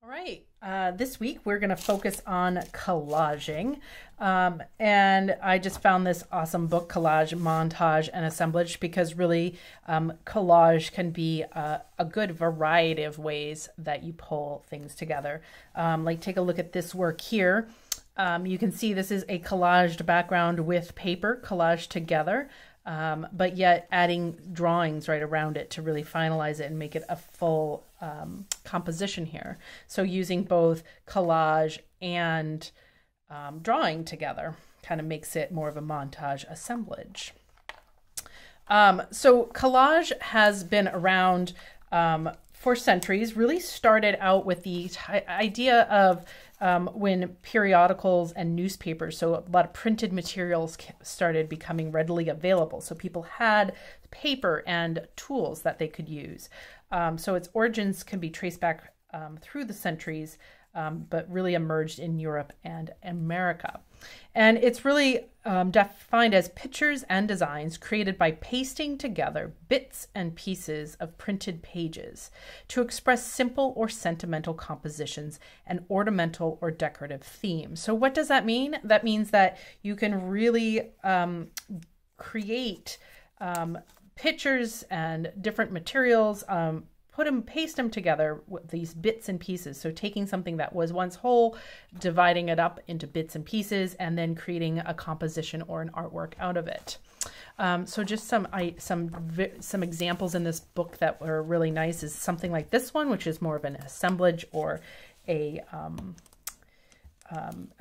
All right. This week we're going to focus on collaging. And I just found this awesome book, Collage, Montage, and Assemblage, because really collage can be a good variety of ways that you pull things together. Like take a look at this work here. You can see this is a collaged background with paper collaged together. But yet adding drawings right around it to really finalize it and make it a full composition here. So using both collage and drawing together kind of makes it more of a montage assemblage. So collage has been around for centuries, really started out with the idea of when periodicals and newspapers, so a lot of printed materials started becoming readily available. So people had paper and tools that they could use. So its origins can be traced back through the centuries, but really emerged in Europe and America. And it's really defined as pictures and designs created by pasting together bits and pieces of printed pages to express simple or sentimental compositions and ornamental or decorative themes. So what does that mean? That means that you can really create pictures and different materials, paste them together with these bits and pieces. So taking something that was once whole, dividing it up into bits and pieces, and then creating a composition or an artwork out of it. So just some examples in this book that were really nice is something like this one, which is more of an assemblage or an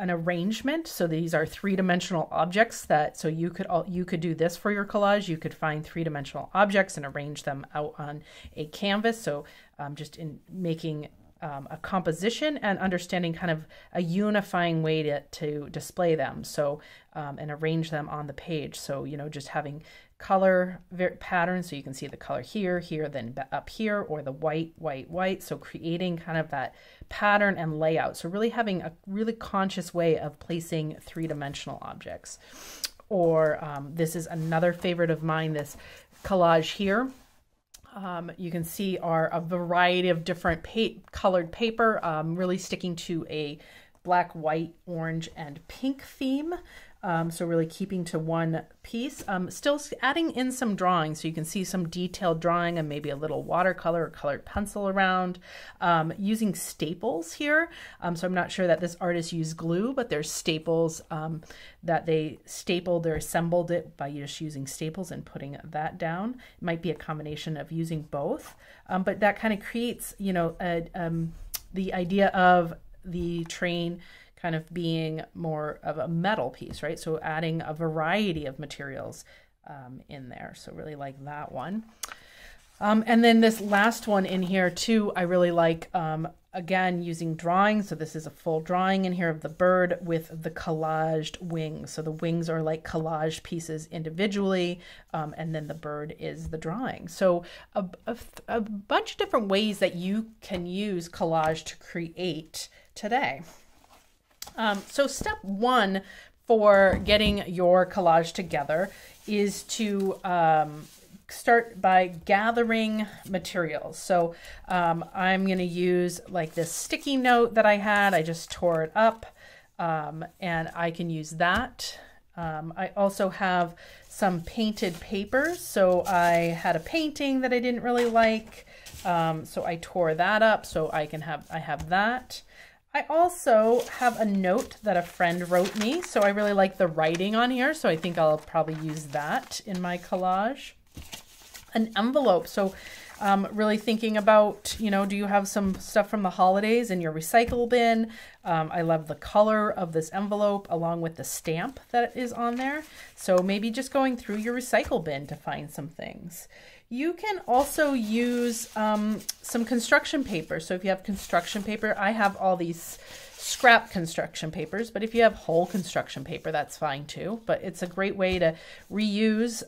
arrangement. So these are three-dimensional objects so you could do this for your collage. You could find three-dimensional objects and arrange them out on a canvas. So just in making a composition and understanding kind of a unifying way to display them. So and arrange them on the page. So, just having color patterns, so you can see the color here, then up here, or the white, white, white. So creating kind of that pattern and layout. So really having a really conscious way of placing three-dimensional objects. Or this is another favorite of mine, this collage here. You can see a variety of different colored paper, really sticking to a black, white, orange, and pink theme. So really keeping to one piece, still adding in some drawing, so you can see some detailed drawing and maybe a little watercolor or colored pencil around, using staples here. So I'm not sure that this artist used glue, but there's staples that they stapled or assembled it by just using staples and putting that down. It might be a combination of using both, but that kind of creates, the idea of the train kind of being more of a metal piece, right? So adding a variety of materials in there. So really like that one. And then this last one in here too, I really like, again, using drawing. So this is a full drawing in here of the bird with the collaged wings. So the wings are like collaged pieces individually, and then the bird is the drawing. So a bunch of different ways that you can use collage to create today. So step one for getting your collage together is to start by gathering materials. So I'm going to use like this sticky note that I had. I just tore it up, and I can use that. I also have some painted papers. So I had a painting that I didn't really like, so I tore that up. So I have that. I also have a note that a friend wrote me, so I really like the writing on here, so I think I'll probably use that in my collage. An envelope, so really thinking about, do you have some stuff from the holidays in your recycle bin? I love the color of this envelope along with the stamp that is on there, so maybe just going through your recycle bin to find some things. You can also use some construction paper. So if you have construction paper, I have all these scrap construction papers, but if you have whole construction paper, that's fine too. But it's a great way to reuse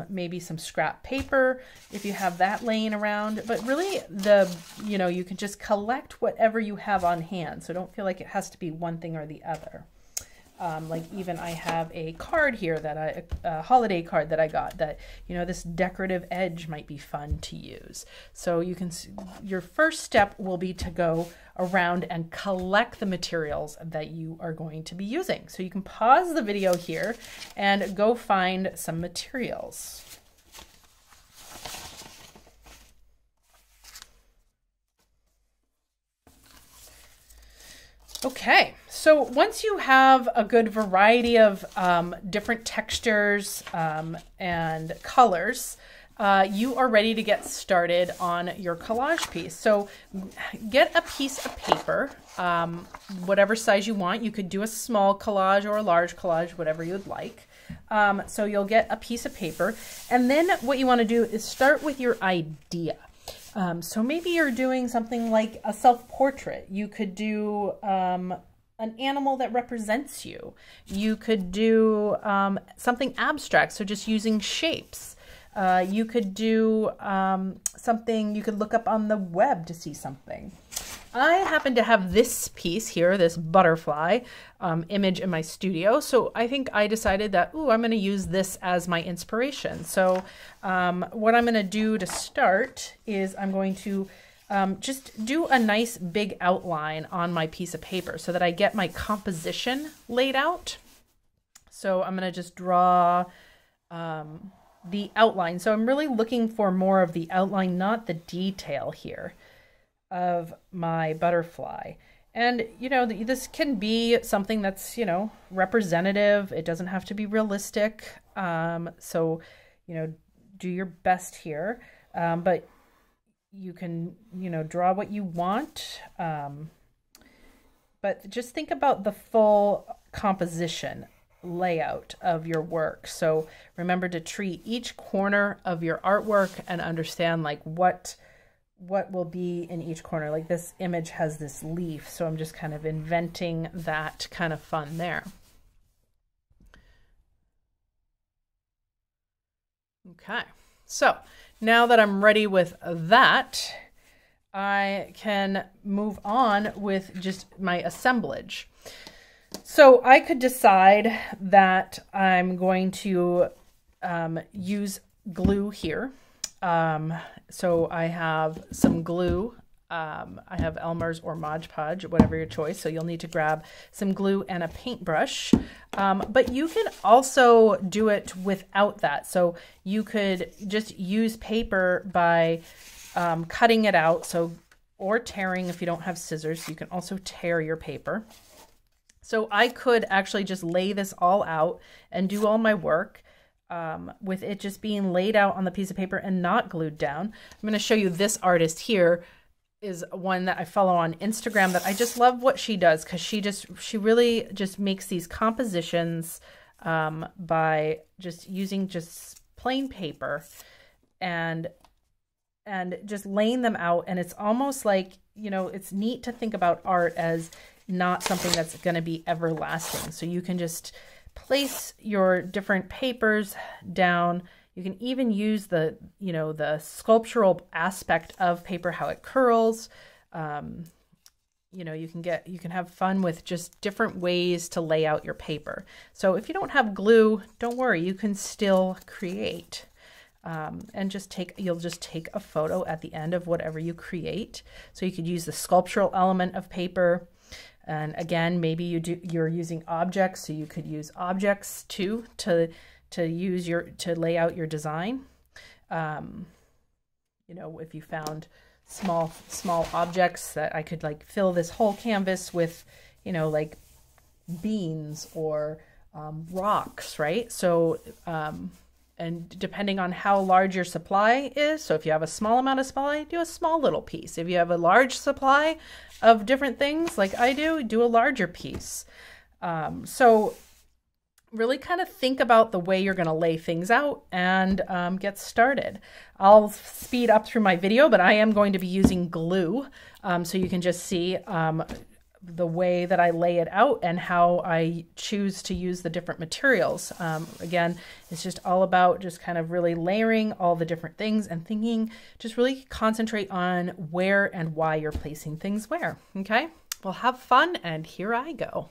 maybe some scrap paper if you have that laying around. But really you can just collect whatever you have on hand. So don't feel like it has to be one thing or the other. Like even I have a card here that a holiday card that I got that, you know, this decorative edge might be fun to use. So you can, your first step will be to go around and collect the materials that you are going to be using. So you can pause the video here and go find some materials. Okay, so once you have a good variety of different textures and colors, you are ready to get started on your collage piece. So get a piece of paper, whatever size you want. You could do a small collage or a large collage, whatever you'd like. So you'll get a piece of paper, and then what you want to do is start with your idea. So maybe you're doing something like a self-portrait. You could do an animal that represents you. You could do something abstract, so just using shapes. You could do something, you could look up on the web to see something. I happen to have this piece here, this butterfly image in my studio. So I think I decided that, ooh, I'm going to use this as my inspiration. So what I'm going to do to start is I'm going to just do a nice big outline on my piece of paper so that I get my composition laid out. So I'm going to just draw the outline. So I'm really looking for more of the outline, not the detail here of my butterfly. And, you know, this can be something that's, you know, representative. It doesn't have to be realistic. So, you know, do your best here. But you can, you know, draw what you want. But just think about the full composition layout of your work. So remember to treat each corner of your artwork and understand like what will be in each corner. Like this image has this leaf, so I'm just kind of inventing that kind of fun there. Okay, so now that I'm ready with that, I can move on with just my assemblage. So I could decide that I'm going to use glue here. So I have some glue. I have Elmer's or Mod Podge, whatever your choice. So you'll need to grab some glue and a paintbrush. But you can also do it without that. So you could just use paper by cutting it out. So, or tearing if you don't have scissors. You can also tear your paper. So I could actually just lay this all out and do all my work with it just being laid out on the piece of paper and not glued down. I'm going to show you this artist here is one that I follow on Instagram that I just love what she does, because she really just makes these compositions by just using just plain paper and just laying them out. And it's almost like, you know, it's neat to think about art as not something that's going to be everlasting. So you can just place your different papers down. You can even use the, you know, the sculptural aspect of paper, how it curls. You know, you can have fun with just different ways to lay out your paper. So if you don't have glue, don't worry, you can still create. And you'll just take a photo at the end of whatever you create. So you could use the sculptural element of paper. And again, maybe you're using objects, so you could use objects too to lay out your design. You know, if you found small objects that I could like fill this whole canvas with, you know, like beans or rocks, right? So and depending on how large your supply is, so if you have a small amount of supply, do a small little piece. If you have a large supply of different things like I do a larger piece. So really kind of think about the way you're going to lay things out and get started. I'll speed up through my video, but I am going to be using glue so you can just see the way that I lay it out and how I choose to use the different materials. Again, it's just all about just kind of really layering all the different things and thinking, just really concentrate on where and why you're placing things where. Okay, well, have fun, and here I go.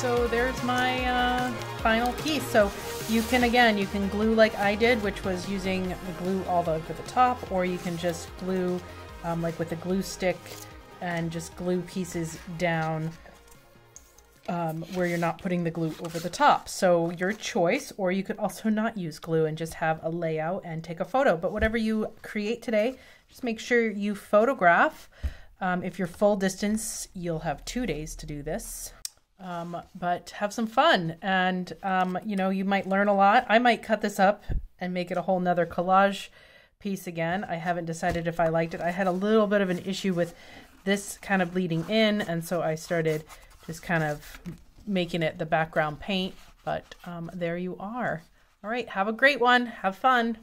so there's my final piece. So you can, again, you can glue like I did, which was using the glue all the way to the top, or you can just glue like with a glue stick and just glue pieces down where you're not putting the glue over the top. So your choice, or you could also not use glue and just have a layout and take a photo. But whatever you create today, just make sure you photograph. If you're full distance, you'll have 2 days to do this. But have some fun, and you know, you might learn a lot. I might cut this up and make it a whole nother collage piece again. I haven't decided if I liked it. I had a little bit of an issue with this kind of bleeding in, and so I started just kind of making it the background paint, but there you are. All right, have a great one. Have fun.